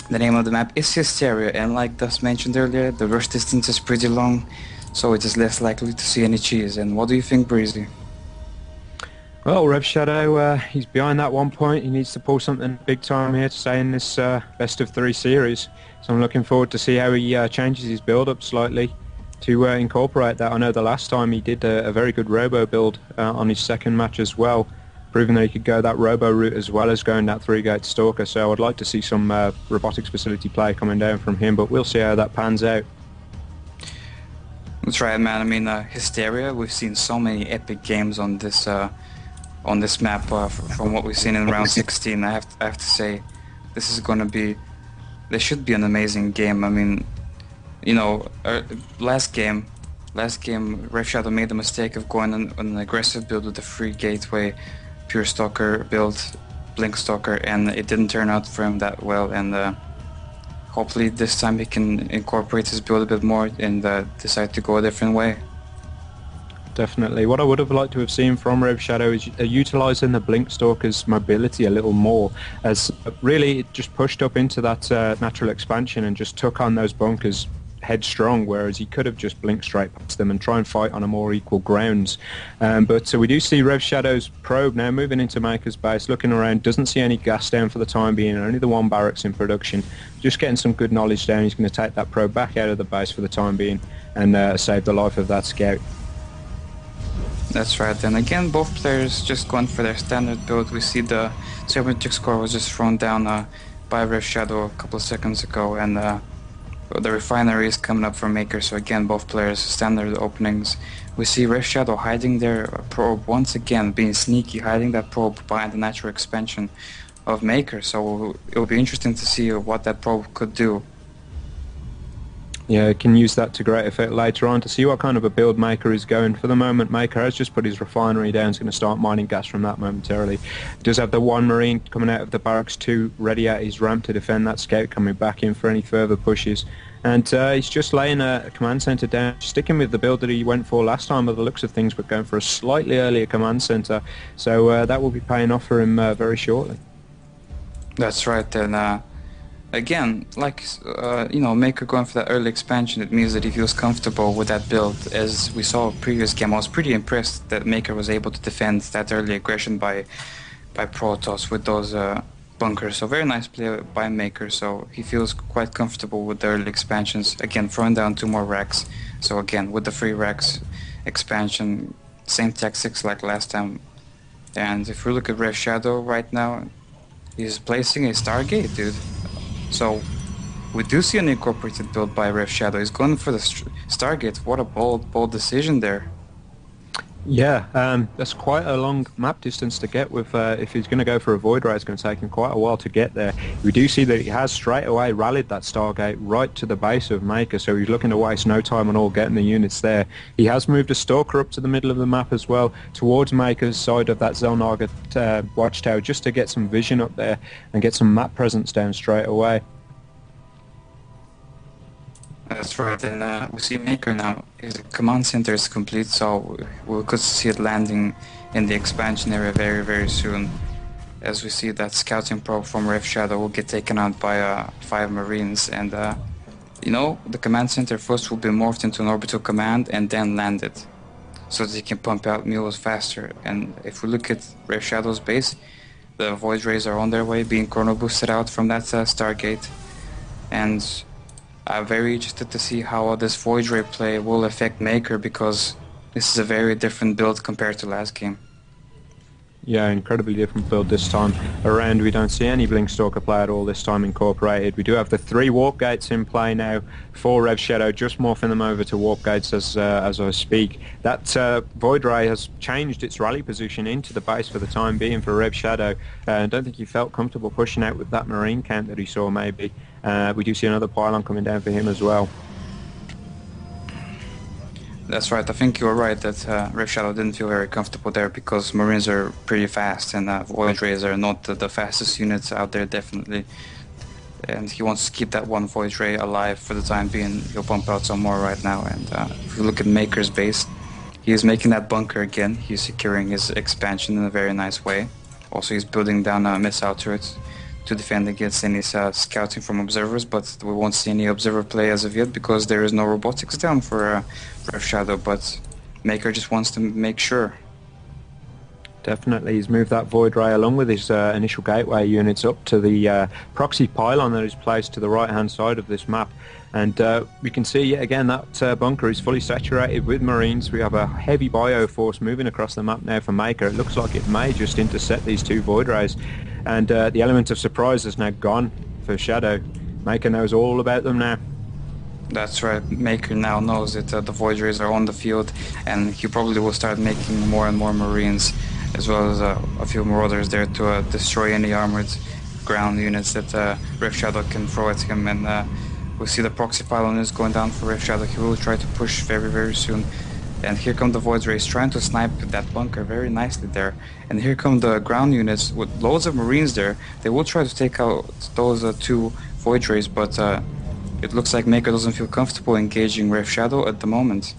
The name of the map is Hysteria, and like Dust mentioned earlier, the rush distance is pretty long, so it is less likely to see any cheese. And what do you think, Breezy? Well, Rev Shadow, he's behind that 1 point. He needs to pull something big time here to stay in this best of 3 series. So I'm looking forward to see how he changes his build up slightly to incorporate that. I know the last time he did a very good robo build on his second match as well, proving that he could go that robo route as well as going that 3-gate stalker. So I'd like to see some robotics facility play coming down from him, but we'll see how that pans out. That's right, man. I mean, Hysteria, we've seen so many epic games on this map from what we've seen in round 16. I have to say, this is going to be, this should be an amazing game. I mean, you know, last game, Rev Shadow made the mistake of going on an aggressive build with the free gateway, pure stalker build, blink stalker, and it didn't turn out for him that well. And hopefully this time he can incorporate his build a bit more and decide to go a different way. Definitely. What I would have liked to have seen from Rev Shadow is utilising the Blink Stalker's mobility a little more, as really it just pushed up into that natural expansion and just took on those bunkers headstrong, whereas he could have just blinked straight past them and try and fight on a more equal grounds. But we do see Rev Shadow's probe now moving into Maker's base, looking around, doesn't see any gas down for the time being, only the 1 barracks in production. Just getting some good knowledge down. He's going to take that probe back out of the base for the time being and save the life of that scout. That's right, and again both players just going for their standard build. We see the Sabermetric score was just thrown down by Rev Shadow a couple of seconds ago, and the refinery is coming up for Maker, so again both players standard openings. We see Rev Shadow hiding their probe once again, being sneaky, hiding that probe behind the natural expansion of Maker, so it will be interesting to see what that probe could do. Yeah, can use that to great effect later on to see what kind of a build Maker is going. For the moment, Maker has just put his refinery down. He's going to start mining gas from that momentarily. He does have the 1 Marine coming out of the barracks 2 ready at his ramp to defend that scout coming back in for any further pushes. And he's just laying a command centre down, sticking with the build that he went for last time by the looks of things, but going for a slightly earlier command centre. So that will be paying off for him very shortly. That's right, and again, like, you know, Maker going for that early expansion, it means that he feels comfortable with that build. As we saw previous game, I was pretty impressed that Maker was able to defend that early aggression by Protoss with those bunkers. So very nice play by Maker, so he feels quite comfortable with the early expansions. Again, throwing down 2 more racks. So again, with the 3 racks expansion, same tactics like last time. And if we look at Rev Shadow right now, he's placing a Stargate, dude. So we do see an incorporated build by Rev Shadow. He's going for the Stargate. What a bold decision there. Yeah, that's quite a long map distance to get with. If he's going to go for a Void Ray, it's going to take him quite a while to get there. We do see that he has straight away rallied that Stargate right to the base of Maker, so he's looking to waste no time at all getting the units there. He has moved a Stalker up to the middle of the map as well, towards Maker's side of that Zelnaga watchtower, just to get some vision up there and get some map presence down straight away. That's right, and we see Maker now. His command center is complete, so we could see it landing in the expansion area very, very soon. As we see that scouting probe from Rev Shadow will get taken out by 5 Marines, and you know, the command center first will be morphed into an orbital command and then landed, so that he can pump out mules faster. And if we look at Rev Shadow's base, the Void Rays are on their way, being chrono boosted out from that Stargate, and I'm very interested to see how this Void Ray play will affect Maker, because this is a very different build compared to last game. Yeah, incredibly different build this time around. We don't see any Blink Stalker play at all this time incorporated. We do have the 3 Warp Gates in play now for Rev Shadow, just morphing them over to Warp Gates as I speak. That Void Ray has changed its rally position into the base for the time being for Rev Shadow. I don't think he felt comfortable pushing out with that Marine count that he saw maybe. We do see another pylon coming down for him as well. That's right, I think you're right that Rev Shadow didn't feel very comfortable there, because Marines are pretty fast and Void Rays are not the fastest units out there, definitely. And he wants to keep that 1 Void Ray alive for the time being. He'll pump out some more right now, and if you look at Maker's base, he is making that bunker again. He's securing his expansion in a very nice way. Also, he's building down missile turrets to defend against any scouting from observers, but we won't see any observer play as of yet because there is no robotics down for Rev Shadow, but Maker just wants to make sure. Definitely, he's moved that Void Ray along with his initial gateway units up to the proxy pylon that is placed to the right-hand side of this map. And we can see, again, that bunker is fully saturated with Marines. We have a heavy bio force moving across the map now for Maker. It looks like it may just intercept these two Void Rays. And the element of surprise is now gone for Shadow. Maker knows all about them now. That's right, Maker now knows that the Void Rays are on the field, and he probably will start making more and more Marines, as well as a few Marauders there to destroy any armored ground units that Rev Shadow can throw at him. And we see the proxy pylon is going down for Rev Shadow. He will try to push very, very soon. And here come the Void Rays trying to snipe that bunker very nicely there. And here come the ground units with loads of Marines there. They will try to take out those two Void Rays, but it looks like Maker doesn't feel comfortable engaging Rev Shadow at the moment.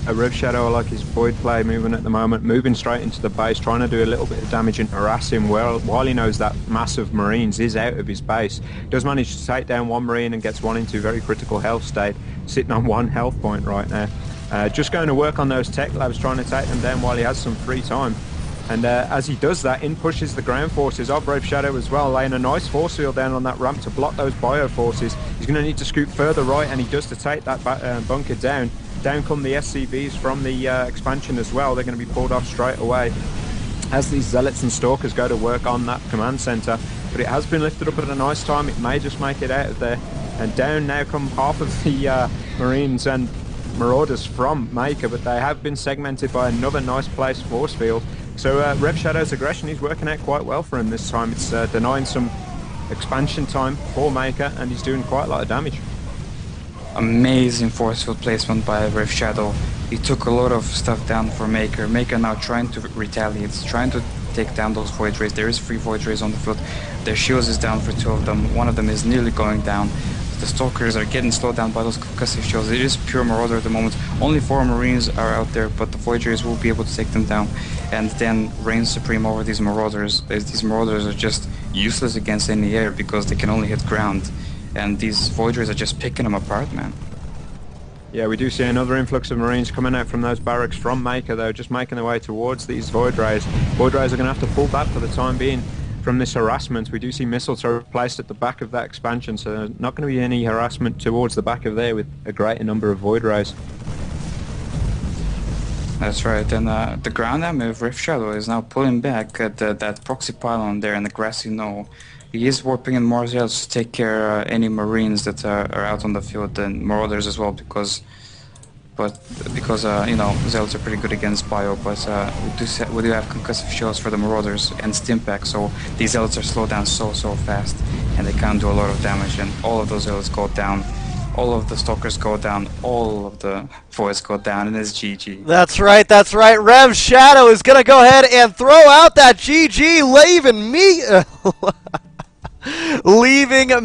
Rev Shadow, I like his Void play moving at the moment, moving straight into the base, trying to do a little bit of damage and harass him while he knows that mass of Marines is out of his base. Does manage to take down one Marine and gets one into very critical health state, sitting on 1 health point right now. Just going to work on those tech labs, trying to take them down while he has some free time. And as he does that, in pushes the ground forces of Rev Shadow as well, laying a nice force field down on that ramp to block those bio forces. He's going to need to scoot further right, and he does to take that bunker down. Down come the SCVs from the expansion as well. They're going to be pulled off straight away as these Zealots and Stalkers go to work on that command center. But it has been lifted up at a nice time. It may just make it out of there. And down now come half of the Marines and Marauders from Maker, but they have been segmented by another nice placed force field. So Rev Shadow's aggression is working out quite well for him this time. It's denying some expansion time for Maker, and he's doing quite a lot of damage. Amazing force field placement by Rev Shadow. He took a lot of stuff down for Maker. Maker now trying to retaliate, trying to take down those Void Rays. There is 3 Void Rays on the field. Their shields is down for 2 of them. One of them is nearly going down. The Stalkers are getting slowed down by those concussive shields. It is pure Marauder at the moment. Only 4 Marines are out there, but the Void Rays will be able to take them down and then reign supreme over these Marauders. These Marauders are just useless against any air because they can only hit ground. And these Void Rays are just picking them apart, man. Yeah, we do see another influx of Marines coming out from those barracks from Maker, though, just making their way towards these Void Rays. Void Rays are going to have to pull back for the time being from this harassment. We do see missiles are placed at the back of that expansion, so there's not going to be any harassment towards the back of there with a greater number of Void Rays. That's right, and the ground army of Rev Shadow is now pulling back at that proxy pylon there in the grassy knoll. He is warping in more Zealots to take care of any Marines that are out on the field, and Marauders as well, because you know, Zealots are pretty good against bio, but we do have concussive shields for the Marauders and Stimpack, so these Zealots are slowed down so fast, and they can't do a lot of damage, and all of those Zealots go down. All of the Stalkers go down, all of the Voids go down, and it's GG. That's right, that's right. Rev Shadow is going to go ahead and throw out that GG, leaving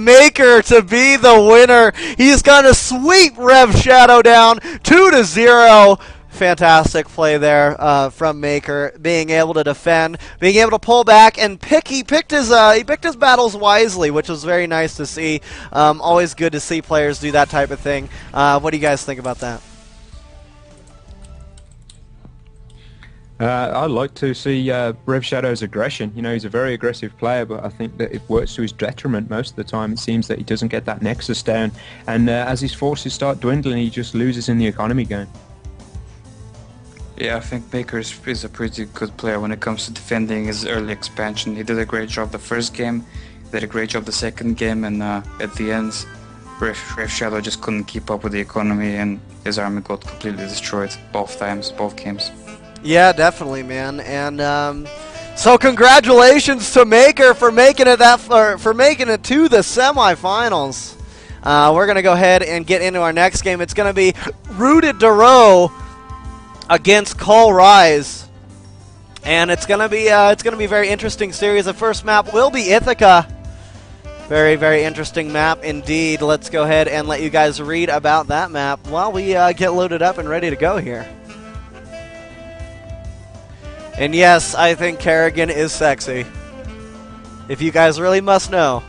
Maker to be the winner. He's going to sweep Rev Shadow down 2-0. Fantastic play there from Maker, being able to defend, being able to pull back and pick. He picked his battles wisely, which was very nice to see. Always good to see players do that type of thing. What do you guys think about that? I'd like to see Rev Shadow's aggression. You know, he's a very aggressive player, but I think that it works to his detriment most of the time. It seems that he doesn't get that nexus down, and as his forces start dwindling, he just loses in the economy game. Yeah, I think Maker is a pretty good player when it comes to defending his early expansion. He did a great job the first game, did a great job the second game, and at the end, Rev Shadow just couldn't keep up with the economy, and his army got completely destroyed both times, both games. Yeah, definitely, man. And so congratulations to Maker for making it for making it to the semifinals. We're gonna go ahead and get into our next game. It's gonna be Rooted to Row against Call Rise, and it's gonna be a very interesting series. The first map will be Ithaca. Very, very interesting map indeed. Let's go ahead and let you guys read about that map while we get loaded up and ready to go here. And yes, I think Kerrigan is sexy. If you guys really must know.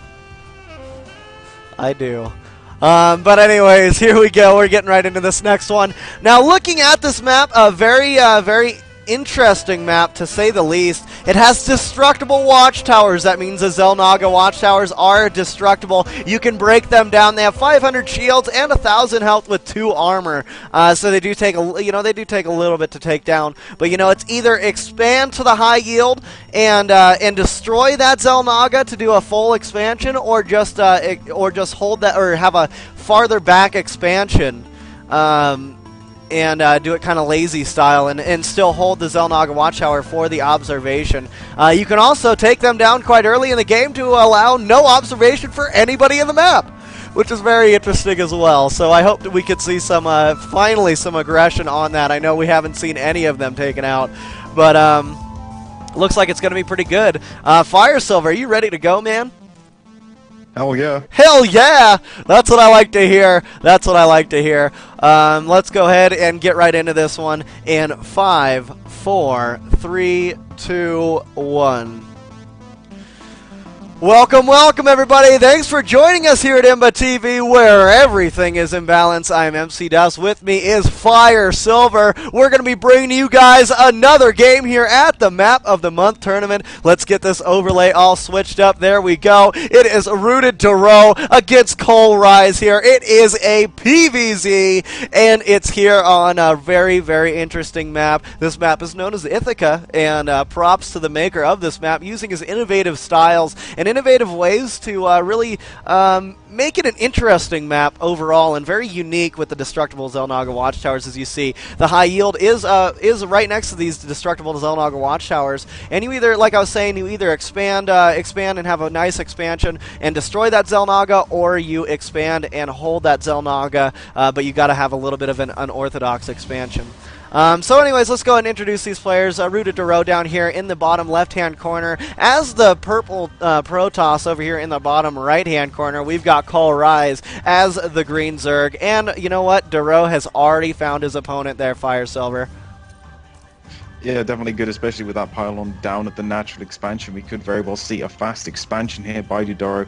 I do. But anyways, here we go. We're getting right into this next one. Now, looking at this map, a very interesting map, to say the least. It has destructible watchtowers. That means the Xel'Naga watchtowers are destructible. You can break them down. They have 500 shields and 1,000 health with 2 armor. So they do take a little bit to take down. But it's either expand to the high yield and destroy that Xel'Naga to do a full expansion, or just hold that, or have a farther back expansion. And do it kind of lazy style, and still hold the Xel'Naga watchtower for the observation. You can also take them down quite early in the game to allow no observation for anybody in the map, which is very interesting as well. So I hope that we could see finally some aggression on that. I know we haven't seen any of them taken out, but looks like it's going to be pretty good. Fire Silver, are you ready to go, man? Hell yeah. Hell yeah! That's what I like to hear. That's what I like to hear. Let's go ahead and get right into this one in 5, 4, 3, 2, 1. Welcome, everybody. Thanks for joining us here at IMBAtv, where everything is in balance. I'm MC Dust. With me is Fire Silver. We're going to be bringing you guys another game here at the Map of the Month tournament. Let's get this overlay all switched up. There we go. It is Rooted to Row against Coal Rise here. It is a PVZ, and it's here on a very, very interesting map. This map is known as Ithaca, and props to the maker of this map, using his innovative styles and innovative ways to really make it an interesting map overall, and very unique with the destructible Xel'Naga watchtowers. As you see, the high yield is right next to these destructible Xel'Naga watchtowers, and you either, like I was saying, you either expand and have a nice expansion and destroy that Xel'Naga, or you expand and hold that Xel'Naga, but you got to have a little bit of an unorthodox expansion. So anyways, let's go ahead and introduce these players. Rooted to Row down here in the bottom left-hand corner. As the purple Protoss over here in the bottom right-hand corner, we've got Coal Rise as the green Zerg. And you know what? Duro has already found his opponent there, Fire Silver. Yeah, definitely good, especially with that pylon down at the natural expansion. We could very well see a fast expansion here by Dudoro,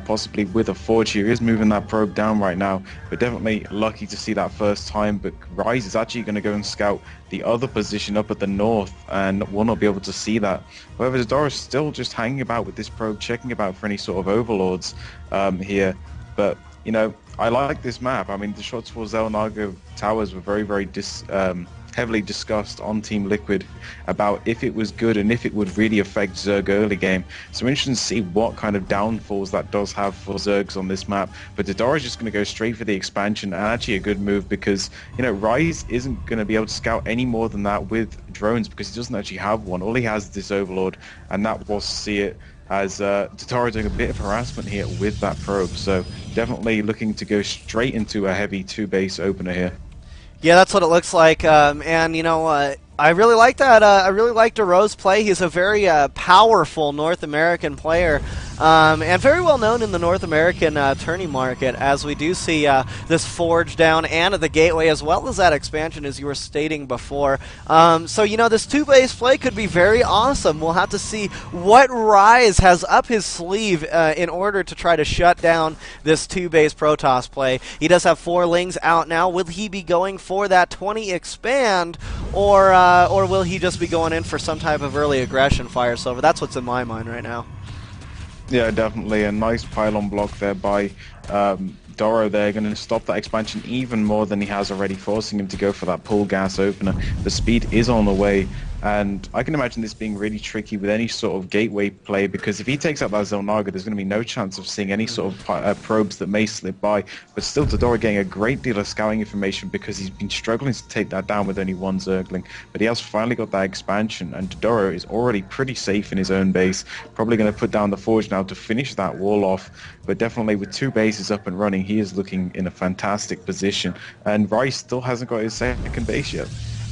possibly with a Forge here. He is moving that probe down right now, but definitely lucky to see that first time. But Rise is actually going to go and scout the other position up at the north, and will not be able to see that. However, Dudoro is still just hanging about with this probe, checking about for any sort of overlords here. But, I like this map. I mean, the shots for Xel'Naga towers were very, very heavily discussed on Team Liquid about if it was good and if it would really affect Zerg early game. So I'm interested to see what kind of downfalls that does have for Zergs on this map. But Dodora is just going to go straight for the expansion, and actually a good move, because Rise isn't going to be able to scout any more than that with drones, because he doesn't actually have one. All he has is this Overlord, and that will see it as Dodora doing a bit of harassment here with that probe. So definitely looking to go straight into a heavy 2-base opener here. Yeah, that's what it looks like, and I really like that. I really like DeRoe's play. He's a very powerful North American player, and very well known in the North American tourney market, as we do see this Forge down and the Gateway, as well as that expansion, as you were stating before. So, this 2-base play could be very awesome. We'll have to see what Rise has up his sleeve in order to try to shut down this 2-base Protoss play. He does have 4 Lings out now. Will he be going for that 20 expand, or will he just be going in for some type of early aggression, Fire Silver? That's what's in my mind right now. Yeah, definitely. A nice pylon block there by Doro there, going to stop that expansion even more than he has already, forcing him to go for that pull gas opener. The speed is on the way, and I can imagine this being really tricky with any sort of gateway play, because if he takes out that Xel'Naga, there's going to be no chance of seeing any sort of probes that may slip by. But still, Dodora getting a great deal of scouting information, because he's been struggling to take that down with only 1 Zergling. But he has finally got that expansion, and Dodora is already pretty safe in his own base. Probably going to put down the Forge now to finish that wall off. But definitely with 2 bases up and running, he is looking in a fantastic position. And Rice still hasn't got his second base yet.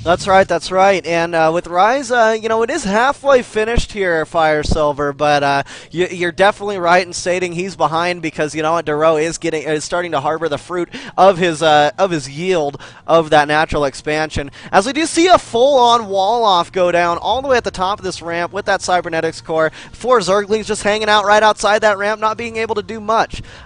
That's right, that's right. And with Rise, you know, it is halfway finished here, Fire Silver, but you're definitely right in stating he's behind because, you know what, Duro is starting to harbor the fruit of his yield of that natural expansion. As we do see a full-on wall-off go down all the way at the top of this ramp with that Cybernetics core. 4 Zerglings just hanging out right outside that ramp, not being able to do much.